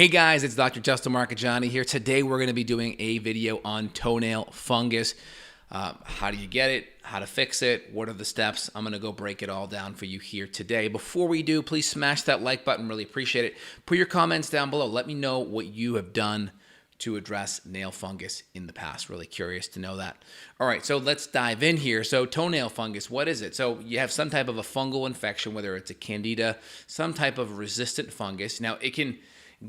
Hey guys, it's Dr. Justin Marcagiani here. Today we're going to be doing a video on toenail fungus. How do you get it? How to fix it? What are the steps? I'm going to go break it all down for you here today. Before we do, please smash that like button. Really appreciate it. Put your comments down below. Let me know what you have done to address nail fungus in the past. Really curious to know that. All right, so let's dive in here. So toenail fungus, what is it? So you have some type of a fungal infection, whether it's a candida, some type of resistant fungus. Now it can,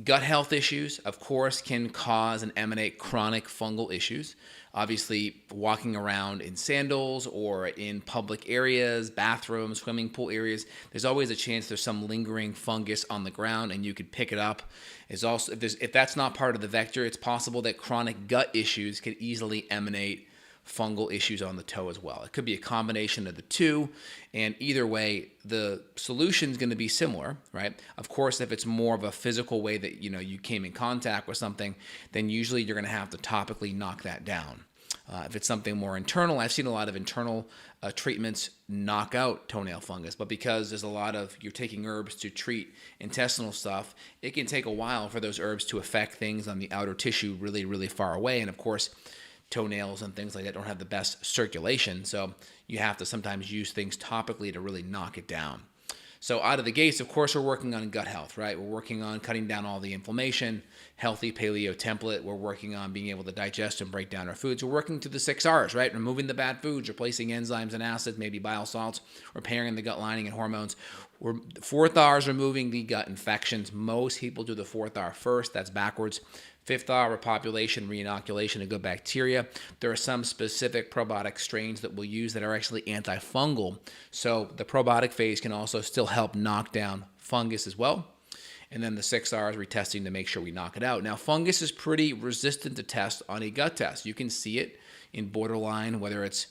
gut health issues, of course, can cause and emanate chronic fungal issues. Obviously, walking around in sandals or in public areas, bathrooms, swimming pool areas, there's always a chance there's some lingering fungus on the ground and you could pick it up. It's also, if that's not part of the vector, it's possible that chronic gut issues could easily emanate fungal issues on the toe as well. It could be a combination of the two, and either way, the solution is going to be similar, right? Of course, if it's more of a physical way that you came in contact with something, then usually you're going to have to topically knock that down. If it's something more internal, I've seen a lot of internal treatments knock out toenail fungus, but because there's a lot of, you're taking herbs to treat intestinal stuff, it can take a while for those herbs to affect things on the outer tissue really, really far away. And of course, toenails and things like that don't have the best circulation, so you have to sometimes use things topically to really knock it down. So out of the gates, of course, we're working on gut health, right? We're working on cutting down all the inflammation, healthy paleo template. We're working on being able to digest and break down our foods. We're working through the 6 R's, right? Removing the bad foods, replacing enzymes and acids, maybe bile salts, repairing the gut lining and hormones. 4th R is removing the gut infections. Most people do the 4th R first. That's backwards. 5th R, repopulation, reinoculation of good bacteria. There are some specific probiotic strains that we'll use that are actually antifungal. So the probiotic phase can also still help knock down fungus as well. And then the 6 R is retesting to make sure we knock it out. Now, fungus is pretty resistant to test on a gut test. You can see it in borderline, whether it's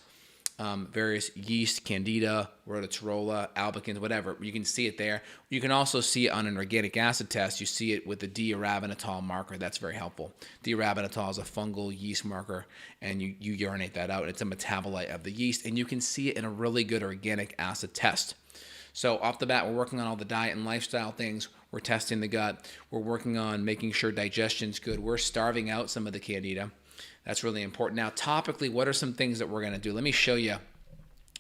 various yeast, candida, rhodotorula, albicans, whatever. You can see it there. You can also see it on an organic acid test. You see it with the D-arabinitol marker. That's very helpful. D-arabinitol is a fungal yeast marker, and you urinate that out. It's a metabolite of the yeast, and you can see it in a really good organic acid test. So off the bat, we're working on all the diet and lifestyle things. We're testing the gut. We're working on making sure digestion's good. We're starving out some of the candida. That's really important. Now, topically, what are some things that we're going to do? Let me show you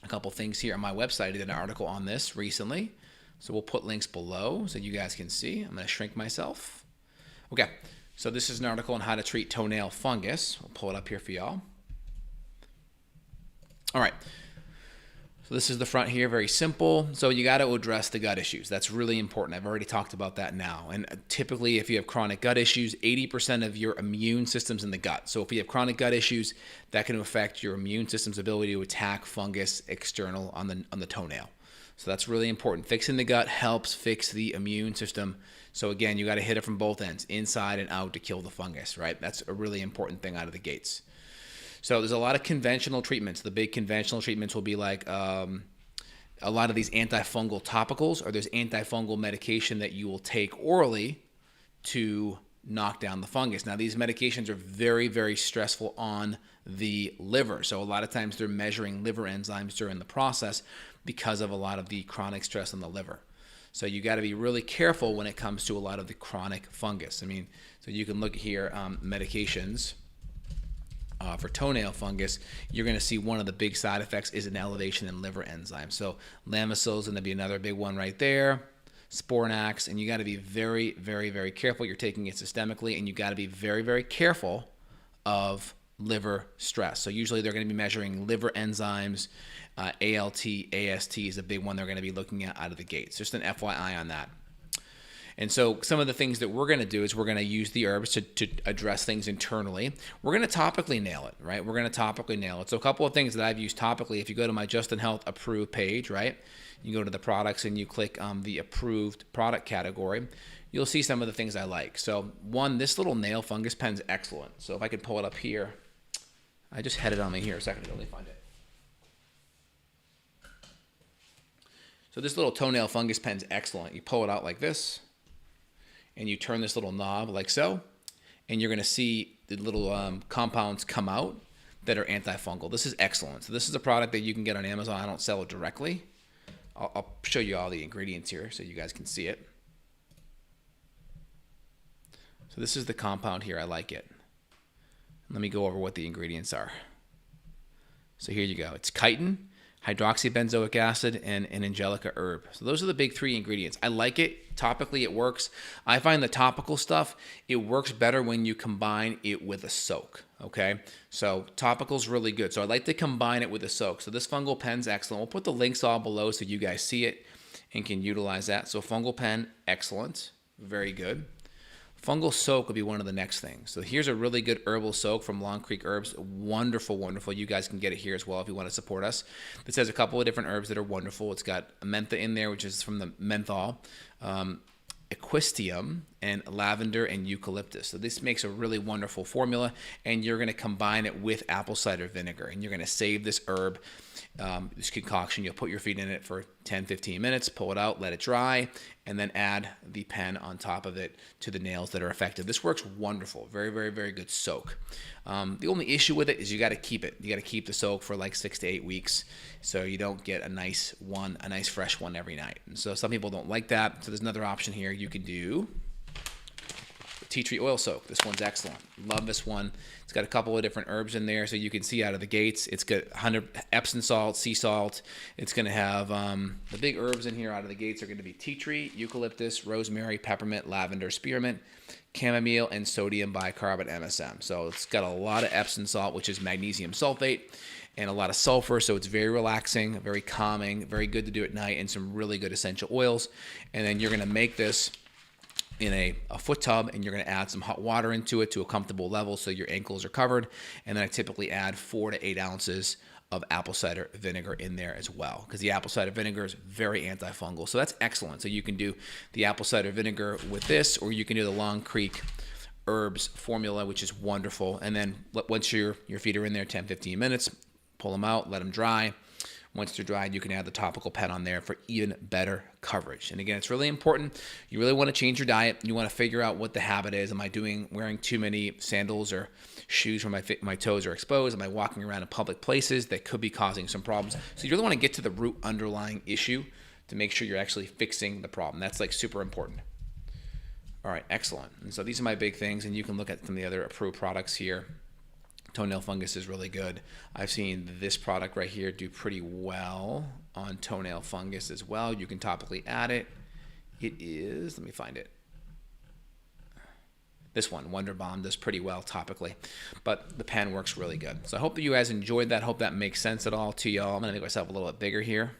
a couple things here on my website. I did an article on this recently. So we'll put links below so you guys can see. I'm going to shrink myself. Okay, so this is an article on how to treat toenail fungus. We'll pull it up here for y'all. All right. So this is the front here, very simple. So you got to address the gut issues. That's really important. I've already talked about that now. And typically, if you have chronic gut issues, 80% of your immune system's in the gut. So if you have chronic gut issues, that can affect your immune system's ability to attack fungus external on the toenail. So that's really important. Fixing the gut helps fix the immune system. So again, you got to hit it from both ends, inside and out, to kill the fungus, right? That's a really important thing out of the gates. So there's a lot of conventional treatments. The big conventional treatments will be like a lot of these antifungal topicals, or there's antifungal medication that you will take orally to knock down the fungus. Now, these medications are very, very stressful on the liver. So a lot of times they're measuring liver enzymes during the process because of a lot of the chronic stress on the liver. So you got to be really careful when it comes to a lot of the chronic fungus. I mean, so you can look here, medications. For toenail fungus, you're going to see one of the big side effects is an elevation in liver enzymes. So Lamisil is going to be another big one right there. Sporanax, and you got to be very, very, very careful. You're taking it systemically, and you got to be very, very careful of liver stress. So usually they're going to be measuring liver enzymes. ALT, AST is a big one they're going to be looking at out of the gates. Just an FYI on that. And so some of the things that we're going to do is we're going to use the herbs to address things internally. We're going to topically nail it, right? We're going to topically nail it. So a couple of things that I've used topically, if you go to my Justin Health approved page, right? You go to the products and you click the approved product category. You'll see some of the things I like. So one, this little nail fungus pen is excellent. So if I could pull it up here, I just had it on me here a second ago. Let me find it. So this little toenail fungus pen is excellent. You pull it out like this, and you turn this little knob like so, and you're going to see the little compounds come out that are antifungal. This is excellent. So this is a product that you can get on Amazon. I don't sell it directly. I'll show you all the ingredients here so you guys can see it. So this is the compound here. I like it. Let me go over what the ingredients are. So here you go. It's chitin, hydroxybenzoic acid, and an angelica herb. So those are the big 3 ingredients. I like it. Topically, it works. I find the topical stuff, it works better when you combine it with a soak, okay? So topical's really good. So I like to combine it with a soak. So this fungal pen's excellent. We'll put the links all below so you guys see it and can utilize that. So fungal pen, excellent. Very good. Fungal soak would be one of the next things. So here's a really good herbal soak from Long Creek Herbs. Wonderful, wonderful. You guys can get it here as well if you want to support us. This has a couple of different herbs that are wonderful. It's got mentha in there, which is from the menthol, equistium, and lavender and eucalyptus. So this makes a really wonderful formula, and you're going to combine it with apple cider vinegar, and you're going to save this herb, this concoction. You'll put your feet in it for 10-15 minutes, pull it out, let it dry, and then add the pen on top of it to the nails that are affected. This works wonderful. Very, very, very good soak. The only issue with it is you got to keep it. You got to keep the soak for like 6 to 8 weeks, so you don't get a nice fresh one every night. And so some people don't like that. So there's another option here. You can do tea tree oil soak. This one's excellent. Love this one. It's got a couple of different herbs in there, so you can see out of the gates. It's got 100 Epsom salt, sea salt. It's going to have the big herbs in here out of the gates are going to be tea tree, eucalyptus, rosemary, peppermint, lavender, spearmint, chamomile, and sodium bicarbonate MSM. So it's got a lot of Epsom salt, which is magnesium sulfate, and a lot of sulfur, so it's very relaxing, very calming, very good to do at night, and some really good essential oils. And then you're going to make this in a foot tub, and you're going to add some hot water into it to a comfortable level so your ankles are covered. And then I typically add 4 to 8 ounces of apple cider vinegar in there as well, because the apple cider vinegar is very antifungal. So that's excellent. So you can do the apple cider vinegar with this, or you can do the Long Creek Herbs formula, which is wonderful. And then once your feet are in there 10-15 minutes, pull them out, let them dry. Once they're dried, you can add the topical pen on there for even better coverage. And again, it's really important. You really want to change your diet. You want to figure out what the habit is. Am I wearing too many sandals or shoes where my toes are exposed? Am I walking around in public places that could be causing some problems? So you really want to get to the root underlying issue to make sure you're actually fixing the problem. That's like super important. All right, excellent. And so these are my big things, and you can look at some of the other approved products here. Toenail fungus is really good. I've seen this product right here do pretty well on toenail fungus as well. You can topically add it. It is, let me find it. This one, Wonder Balm, does pretty well topically, but the pen works really good. So I hope that you guys enjoyed that. Hope that makes sense at all to y'all. I'm gonna make myself a little bit bigger here.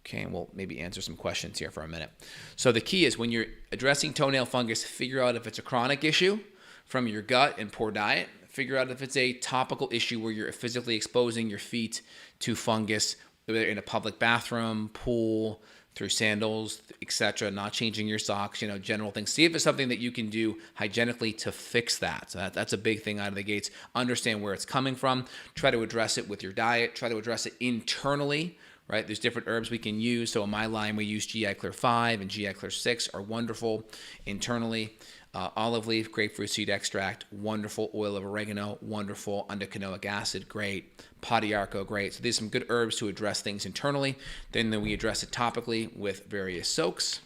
Okay, and we'll maybe answer some questions here for a minute. So the key is when you're addressing toenail fungus, figure out if it's a chronic issue from your gut and poor diet. Figure out if it's a topical issue where you're physically exposing your feet to fungus, whether in a public bathroom, pool, through sandals, etc., not changing your socks, general things. See if it's something that you can do hygienically to fix that. So that's a big thing out of the gates. Understand where it's coming from. Try to address it with your diet. Try to address it internally, right? There's different herbs we can use. So in my line, we use GI Clear 5 and GI Clear 6 are wonderful internally. Olive leaf, grapefruit seed extract, wonderful. Oil of oregano, wonderful. Undecanoic acid, great. Podiatrist, great. So these are some good herbs to address things internally. Then we address it topically with various soaks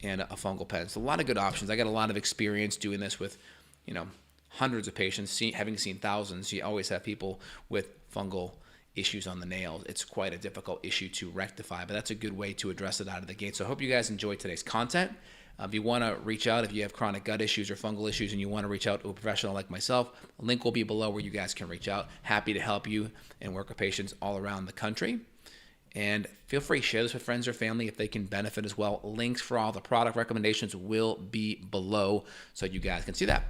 and a fungal pen. So a lot of good options. I got a lot of experience doing this with, hundreds of patients. Having seen thousands, you always have people with fungal issues on the nails. It's quite a difficult issue to rectify, but that's a good way to address it out of the gate. So I hope you guys enjoyed today's content. If you want to reach out, if you have chronic gut issues or fungal issues and you want to reach out to a professional like myself, a link will be below where you guys can reach out. Happy to help you and work with patients all around the country. And feel free to share this with friends or family if they can benefit as well. Links for all the product recommendations will be below so you guys can see that.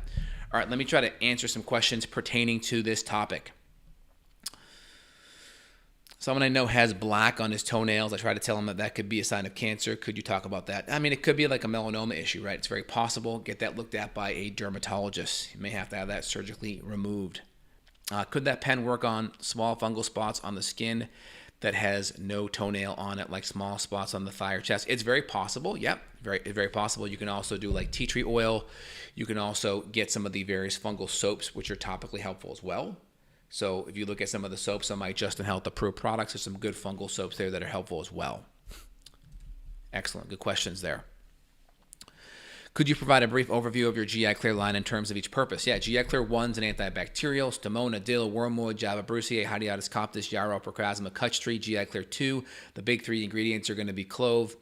All right, let me try to answer some questions pertaining to this topic. Someone I know has black on his toenails. I try to tell him that could be a sign of cancer. Could you talk about that? I mean, it could be like a melanoma issue, right? It's very possible. Get that looked at by a dermatologist. You may have to have that surgically removed. Could that pen work on small fungal spots on the skin that has no toenail on it, like small spots on the thigh or chest? It's very possible. Yep, very possible. You can also do like tea tree oil. You can also get some of the various fungal soaps, which are topically helpful as well. So if you look at some of the soaps on my Just and Health approved products, there's some good fungal soaps there that are helpful as well. Excellent. Good questions there. Could you provide a brief overview of your GI Clear line in terms of each purpose? Yeah, GI Clear 1's an antibacterial, stomona, dill, wormwood, java brucei, Hydeatus coptis, yarrow, procrasma, kutch tree. GI Clear 2, the big 3 ingredients are going to be clove,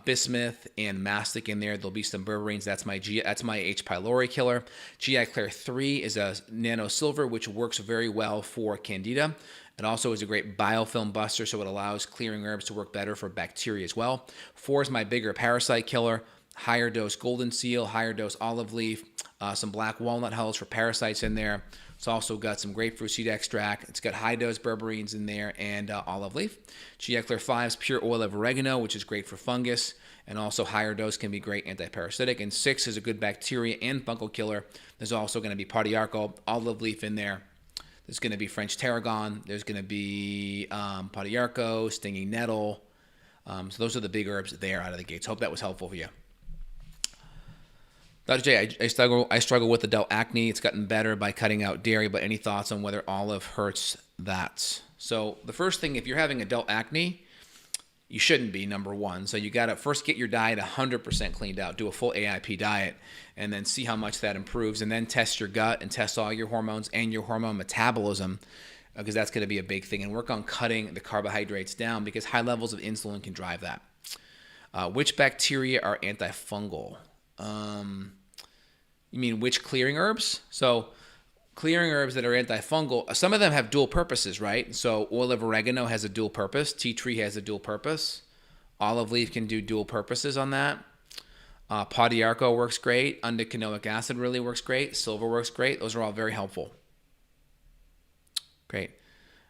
bismuth, and mastic in there. There'll be some berberines. That's my H. pylori killer. GI Clear 3 is a nano silver, which works very well for candida. It also is a great biofilm buster, so it allows clearing herbs to work better for bacteria as well. 4 is my bigger parasite killer. Higher dose golden seal, higher dose olive leaf, some black walnut hulls for parasites in there. It's also got some grapefruit seed extract. It's got high dose berberines in there and olive leaf. GI Clear 5 is pure oil of oregano, which is great for fungus, and also higher dose can be great antiparasitic. And 6 is a good bacteria and fungal killer. There's also going to be podiatrist, olive leaf in there. There's going to be French tarragon. There's going to be podiatrist, stinging nettle. So those are the big herbs there out of the gates. Hope that was helpful for you. Dr. J, I struggle with adult acne. It's gotten better by cutting out dairy, but any thoughts on whether olive hurts that? So the first thing, if you're having adult acne, you shouldn't be, number one. So you got to first get your diet 100% cleaned out, do a full AIP diet, and then see how much that improves, and then test your gut and test all your hormones and your hormone metabolism, because that's going to be a big thing, and work on cutting the carbohydrates down because high levels of insulin can drive that. Which bacteria are antifungal? You mean which clearing herbs? So clearing herbs that are antifungal, some of them have dual purposes, right? So oil of oregano has a dual purpose. Tea tree has a dual purpose. Olive leaf can do dual purposes on that. Podiatrist works great. Undecanoic acid really works great. Silver works great. Those are all very helpful. Great.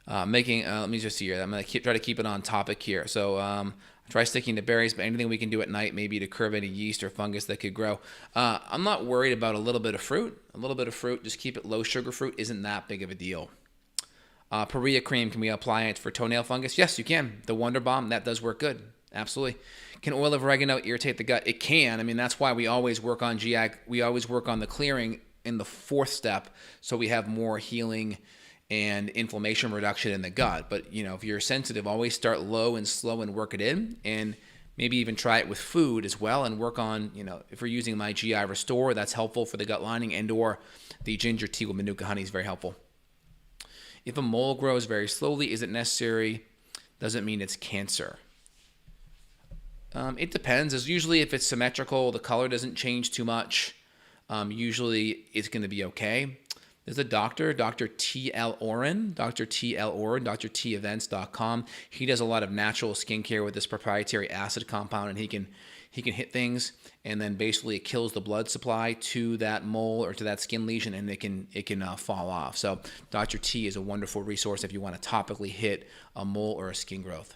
Let me just see here. I'm going to try to keep it on topic here. So try sticking to berries, but anything we can do at night maybe to curb any yeast or fungus that could grow. I'm not worried about a little bit of fruit. A little bit of fruit, just keep it low sugar fruit, isn't that big of a deal. Perea cream, can we apply it for toenail fungus? Yes, you can. The Wonder Balm, that does work good. Absolutely. Can oil of oregano irritate the gut? It can. I mean, that's why we always work on GI. We always work on the clearing in the 4th step, so we have more healing and inflammation reduction in the gut. But, if you're sensitive, always start low and slow and work it in, and maybe even try it with food as well, and work on, if we're using my GI Restore, that's helpful for the gut lining, and or the ginger tea with Manuka honey is very helpful. If a mole grows very slowly, is it necessary? Doesn't mean it's cancer. It depends. As usually if it's symmetrical, the color doesn't change too much, usually it's going to be okay. There's a doctor, Dr. T.L. Oren, Dr. T.L. Oren, drtevents.com. He does a lot of natural skincare with this proprietary acid compound, and he can hit things, and then basically it kills the blood supply to that mole or to that skin lesion, and it can fall off. So Dr. T is a wonderful resource if you want to topically hit a mole or a skin growth.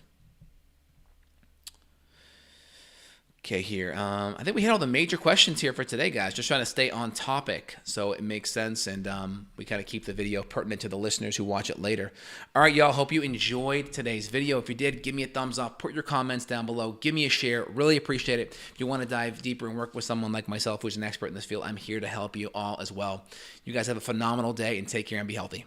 Okay, here. I think we hit all the major questions here for today, guys. Just trying to stay on topic so it makes sense, and we kind of keep the video pertinent to the listeners who watch it later. All right, y'all. Hope you enjoyed today's video. If you did, give me a thumbs up. Put your comments down below. Give me a share. Really appreciate it. If you want to dive deeper and work with someone like myself who's an expert in this field, I'm here to help you all as well. You guys have a phenomenal day, and take care and be healthy.